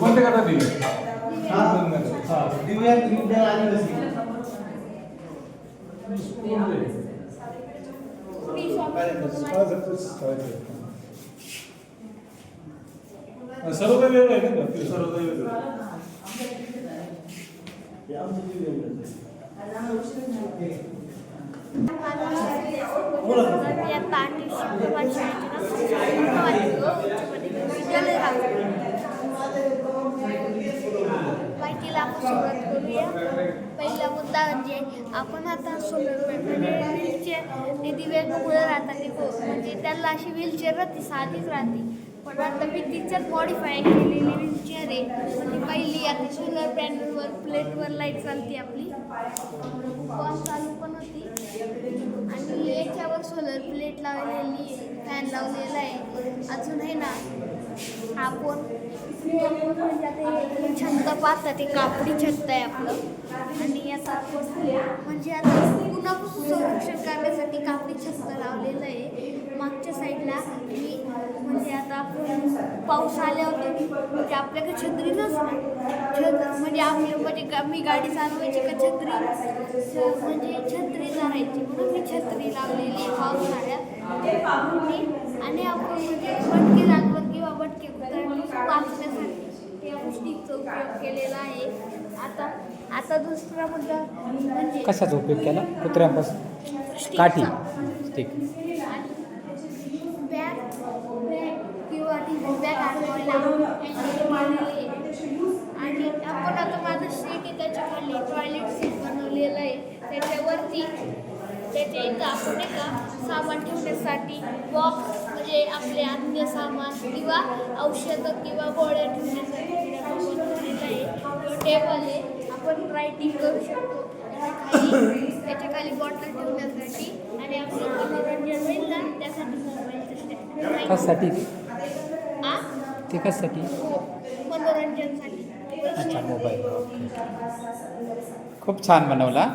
कोणते करता दिवे? दिव्या दिव्या आली कशी सर्व वेगळं आहे का? सर्व वेगळं माहितीला आपण सुरुवात करूया. पहिला मुद्दा म्हणजे आपण आता सोलर व्हीलचेअर ते दिवे पुढे राहतात ते म्हणजे त्याला अशी व्हीलचेअर राहते साधीच राहते. पण आता मी तिच्यात मॉडिफाय केलेली व्हीलचेअर आहे. म्हणजे पहिली आता सोलर पॅनलवर प्लेटवर लाईट चालते आपली बस चालू पण होती आणि याच्यावर सोलर प्लेट लावलेली फॅन लावलेला आहे. अजून आहे ना आपण म्हणजे आता हे छत पाहतात ते कापडी छत आहे आपलं आणि याचा म्हणजे आता पुन्हा संरक्षण करण्यासाठी कापडी छत लावलेलं आहे. मागच्या साईडला मी म्हणजे आता आपण पाऊस आल्यावर म्हणजे आपल्याकडे छत्री नसणार म्हणजे मी गाडी चालवायची का छत्री म्हणजे छत्री चालायची म्हणून मी छत्री लावलेली पावसाळ्यात आणि आपण म्हणजे भटके जानवर किंवा भटके कुत्र्यांपासून वाचण्यासाठी त्या स्टिकचा उपयोग केलेला आहे. आता दुसरा मुद्दा म्हणजे कशाचा उपयोग केला? कुत्र्यांपासून काठी स्टिक बॅग किंवा ती बॅग आणवायला आणि आपण आता माझं सीट आहे त्याच्या खाली टॉयलेट सीट बनवलेलं आहे. त्याच्यावरती त्याच्या इथं आपण नाही का सामान ठेवण्यासाठी बॉक्स म्हणजे आपले अन्य सामान किंवा औषधं किंवा गोळ्या ठेवण्यासाठी बनवलेलं आहे. टेबल आहे आपण रायटिंग करू शकतो त्याच्या खाली बॉटल ठेवण्यासाठी आणि आपलं मनोरंजन होईल ना त्यासाठी मोबाईलचं स्टँड कशासाठी ते कशासाठी? मनोरंजनसाठी. अच्छा मोबाईल. खूप छान बनवला.